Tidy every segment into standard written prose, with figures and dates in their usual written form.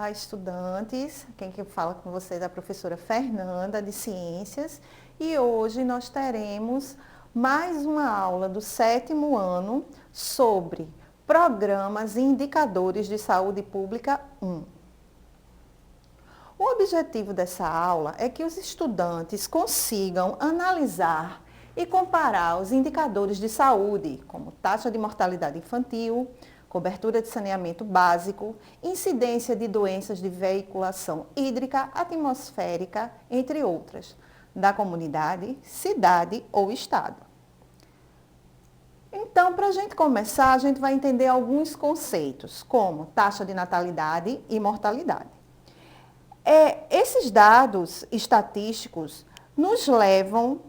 Olá, estudantes. Quem que fala com vocês é a professora Fernanda, de Ciências. E hoje nós teremos mais uma aula do 7º ano sobre Programas e Indicadores de Saúde Pública 1. O objetivo dessa aula é que os estudantes consigam analisar e comparar os indicadores de saúde, como taxa de mortalidade infantil, cobertura de saneamento básico, incidência de doenças de veiculação hídrica, atmosférica, entre outras, da comunidade, cidade ou estado. Então, para a gente começar, a gente vai entender alguns conceitos, como taxa de natalidade e mortalidade. Esses dados estatísticos nos levam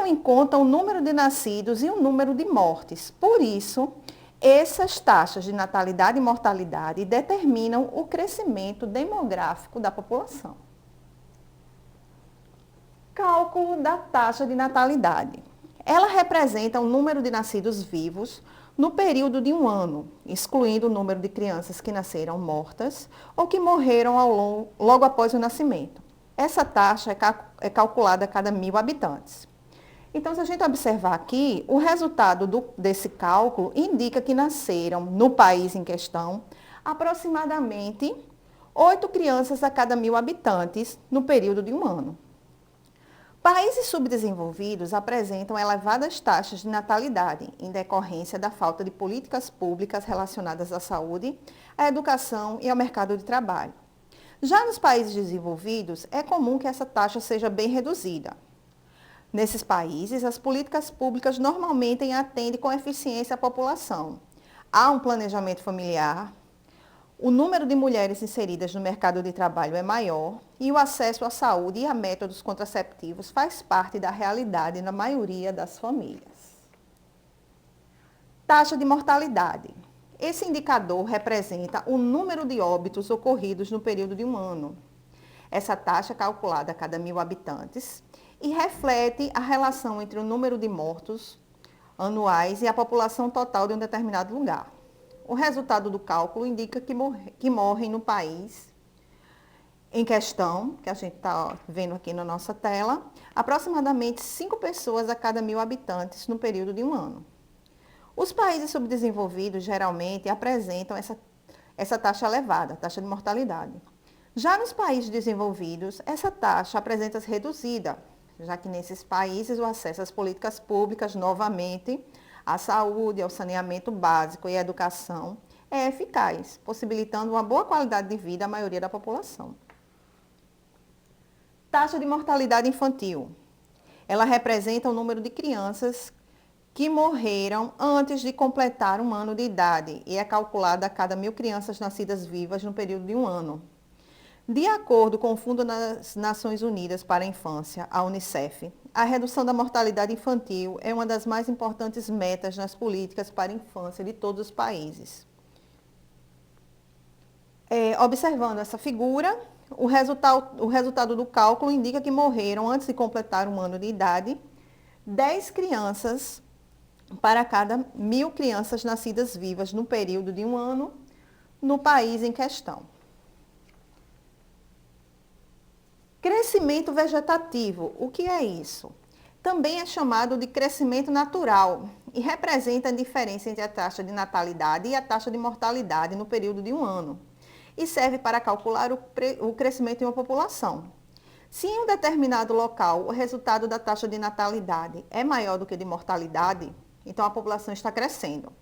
em conta o número de nascidos e o número de mortes. Por isso, essas taxas de natalidade e mortalidade determinam o crescimento demográfico da população. Cálculo da taxa de natalidade. Ela representa o número de nascidos vivos no período de um ano, excluindo o número de crianças que nasceram mortas ou que morreram logo após o nascimento. Essa taxa é calculada a cada 1.000 habitantes. Então, se a gente observar aqui, o resultado desse cálculo indica que nasceram no país em questão aproximadamente 8 crianças a cada 1.000 habitantes no período de um ano. Países subdesenvolvidos apresentam elevadas taxas de natalidade em decorrência da falta de políticas públicas relacionadas à saúde, à educação e ao mercado de trabalho. Já nos países desenvolvidos, é comum que essa taxa seja bem reduzida. Nesses países, as políticas públicas normalmente atendem com eficiência a população. Há um planejamento familiar, o número de mulheres inseridas no mercado de trabalho é maior e o acesso à saúde e a métodos contraceptivos faz parte da realidade na maioria das famílias. Taxa de mortalidade. Esse indicador representa o número de óbitos ocorridos no período de um ano. Essa taxa é calculada a cada 1.000 habitantes e reflete a relação entre o número de mortos anuais e a população total de um determinado lugar. O resultado do cálculo indica que morrem no país em questão, que a gente está vendo aqui na nossa tela, aproximadamente 5 pessoas a cada 1.000 habitantes no período de um ano. Os países subdesenvolvidos geralmente apresentam essa taxa elevada, taxa de mortalidade. Já nos países desenvolvidos, essa taxa apresenta-se reduzida, já que nesses países o acesso às políticas públicas, novamente, à saúde, ao saneamento básico e à educação é eficaz, possibilitando uma boa qualidade de vida à maioria da população. Taxa de mortalidade infantil. Ela representa o número de crianças que morreram antes de completar um ano de idade e é calculada a cada 1.000 crianças nascidas vivas no período de um ano. De acordo com o Fundo das Nações Unidas para a Infância, a Unicef, a redução da mortalidade infantil é uma das mais importantes metas nas políticas para a infância de todos os países. Observando essa figura, o resultado do cálculo indica que morreram antes de completar um ano de idade 10 crianças para cada 1.000 crianças nascidas vivas no período de um ano no país em questão. Crescimento vegetativo, o que é isso? Também é chamado de crescimento natural e representa a diferença entre a taxa de natalidade e a taxa de mortalidade no período de um ano e serve para calcular o crescimento em uma população. Se em um determinado local o resultado da taxa de natalidade é maior do que de mortalidade, então a população está crescendo.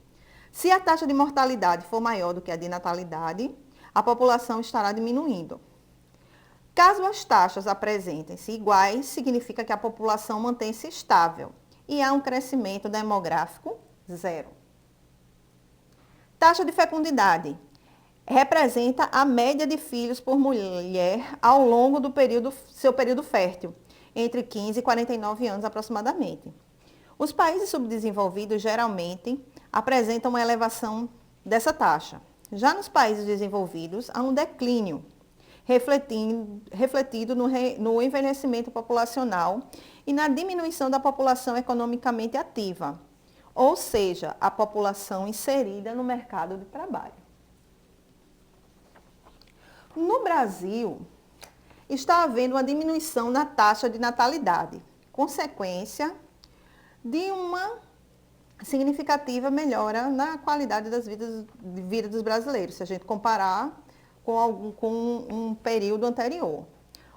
Se a taxa de mortalidade for maior do que a de natalidade, a população estará diminuindo. Caso as taxas apresentem-se iguais, significa que a população mantém-se estável e há um crescimento demográfico zero. Taxa de fecundidade. Representa a média de filhos por mulher ao longo do seu período fértil, entre 15 e 49 anos aproximadamente. Os países subdesenvolvidos geralmente apresentam uma elevação dessa taxa. Já nos países desenvolvidos, há um declínio, refletido no envelhecimento populacional e na diminuição da população economicamente ativa, ou seja, a população inserida no mercado de trabalho. No Brasil, está havendo uma diminuição na taxa de natalidade, consequência de uma significativa melhora na qualidade de vida dos brasileiros, se a gente comparar com um período anterior.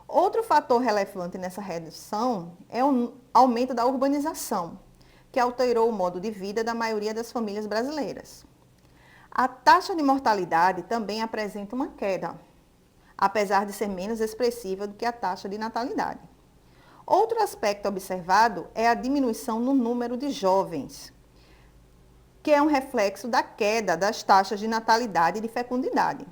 Outro fator relevante nessa redução é o aumento da urbanização, que alterou o modo de vida da maioria das famílias brasileiras. A taxa de mortalidade também apresenta uma queda, apesar de ser menos expressiva do que a taxa de natalidade. Outro aspecto observado é a diminuição no número de jovens, que é um reflexo da queda das taxas de natalidade e de fecundidade.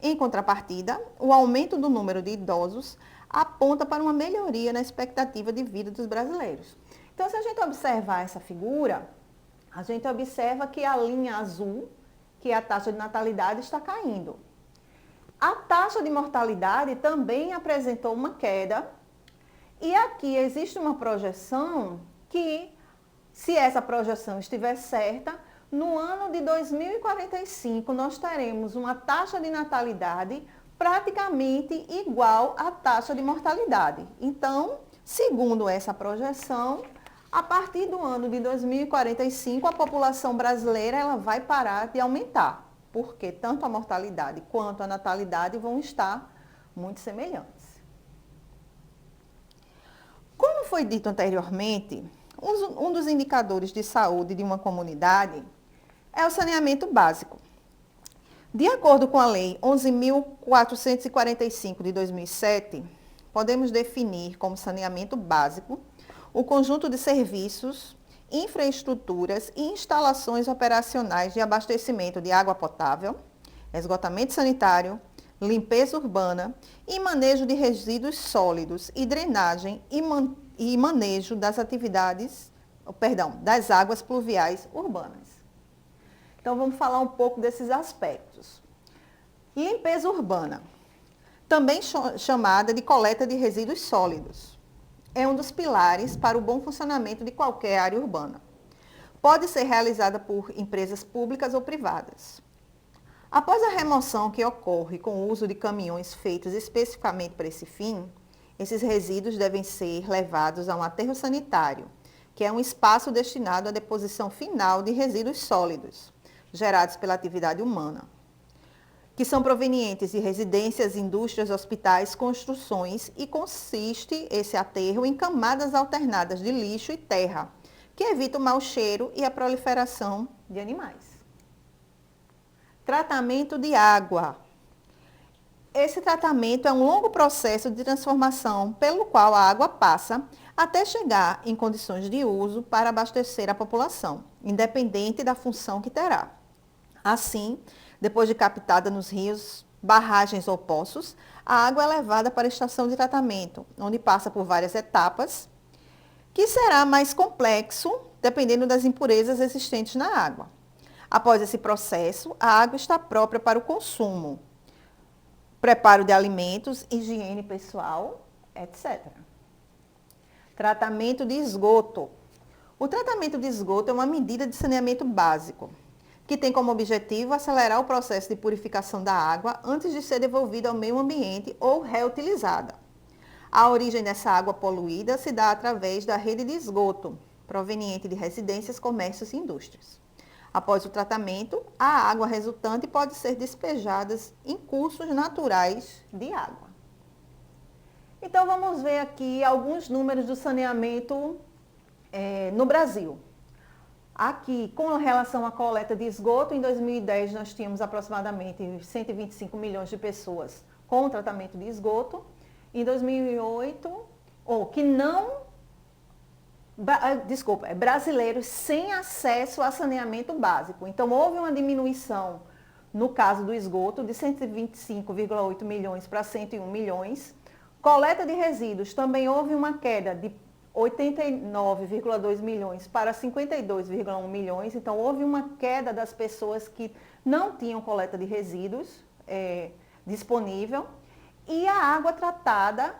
Em contrapartida, o aumento do número de idosos aponta para uma melhoria na expectativa de vida dos brasileiros. Então, se a gente observar essa figura, a gente observa que a linha azul, que é a taxa de natalidade, está caindo. A taxa de mortalidade também apresentou uma queda, e aqui existe uma projeção que, se essa projeção estiver certa, no ano de 2045 nós teremos uma taxa de natalidade praticamente igual à taxa de mortalidade. Então, segundo essa projeção, a partir do ano de 2045 a população brasileira ela vai parar de aumentar, porque tanto a mortalidade quanto a natalidade vão estar muito semelhantes. Como foi dito anteriormente, um dos indicadores de saúde de uma comunidade é o saneamento básico. De acordo com a Lei 11.445 de 2007, podemos definir como saneamento básico o conjunto de serviços, infraestruturas e instalações operacionais de abastecimento de água potável, esgotamento sanitário, limpeza urbana e manejo de resíduos sólidos e drenagem e manejo das das águas pluviais urbanas. Então, vamos falar um pouco desses aspectos. Limpeza urbana, também chamada de coleta de resíduos sólidos, é um dos pilares para o bom funcionamento de qualquer área urbana. Pode ser realizada por empresas públicas ou privadas. Após a remoção que ocorre com o uso de caminhões feitos especificamente para esse fim, esses resíduos devem ser levados a um aterro sanitário, que é um espaço destinado à deposição final de resíduos sólidos, gerados pela atividade humana, que são provenientes de residências, indústrias, hospitais, construções e consiste esse aterro em camadas alternadas de lixo e terra, que evita o mau cheiro e a proliferação de animais. Tratamento de água. Esse tratamento é um longo processo de transformação pelo qual a água passa até chegar em condições de uso para abastecer a população, independente da função que terá. Assim, depois de captada nos rios, barragens ou poços, a água é levada para a estação de tratamento, onde passa por várias etapas, que será mais complexo dependendo das impurezas existentes na água. Após esse processo, a água está própria para o consumo, preparo de alimentos, higiene pessoal, etc. Tratamento de esgoto. O tratamento de esgoto é uma medida de saneamento básico, que tem como objetivo acelerar o processo de purificação da água antes de ser devolvida ao meio ambiente ou reutilizada. A origem dessa água poluída se dá através da rede de esgoto, proveniente de residências, comércios e indústrias. Após o tratamento, a água resultante pode ser despejada em cursos naturais de água. Então, vamos ver aqui alguns números do saneamento no Brasil. Aqui, com relação à coleta de esgoto, em 2010 nós tínhamos aproximadamente 125 milhões de pessoas com tratamento de esgoto. Em 2008, brasileiros sem acesso a saneamento básico. Então, houve uma diminuição, no caso do esgoto, de 125,8 milhões para 101 milhões. Coleta de resíduos, também houve uma queda de 89,2 milhões para 52,1 milhões. Então, houve uma queda das pessoas que não tinham coleta de resíduos disponível. E a água tratada,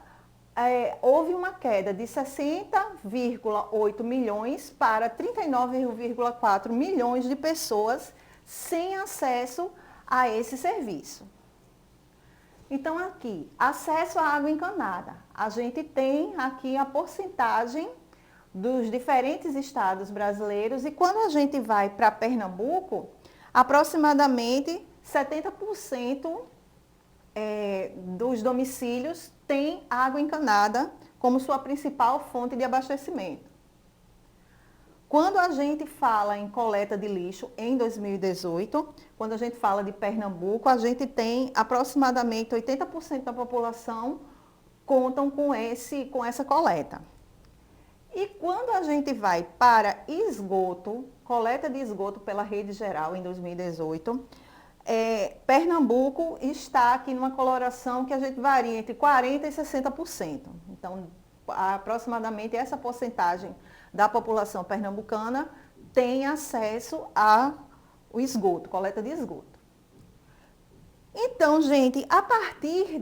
houve uma queda de 60,8 milhões para 39,4 milhões de pessoas sem acesso a esse serviço. Então, aqui, acesso à água encanada. A gente tem aqui a porcentagem dos diferentes estados brasileiros e quando a gente vai para Pernambuco, aproximadamente 70% dos domicílios têm água encanada como sua principal fonte de abastecimento. Quando a gente fala em coleta de lixo em 2018, quando a gente fala de Pernambuco, a gente tem aproximadamente 80% da população contam com essa coleta. E quando a gente vai para esgoto, coleta de esgoto pela rede geral em 2018, Pernambuco está aqui numa coloração que a gente varia entre 40% e 60%. Então, aproximadamente essa porcentagem da população pernambucana tem acesso ao esgoto, coleta de esgoto. Então, gente, a partir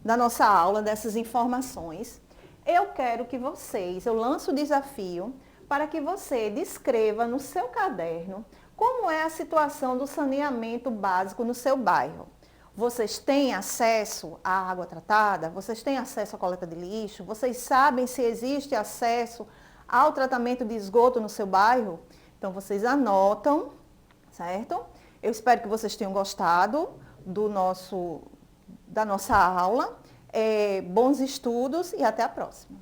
da nossa aula, dessas informações, eu lanço o desafio para que você descreva no seu caderno como é a situação do saneamento básico no seu bairro. Vocês têm acesso à água tratada? Vocês têm acesso à coleta de lixo? Vocês sabem se existe acesso ao tratamento de esgoto no seu bairro? Então, vocês anotam, certo? Eu espero que vocês tenham gostado da nossa aula. Bons estudos e até a próxima.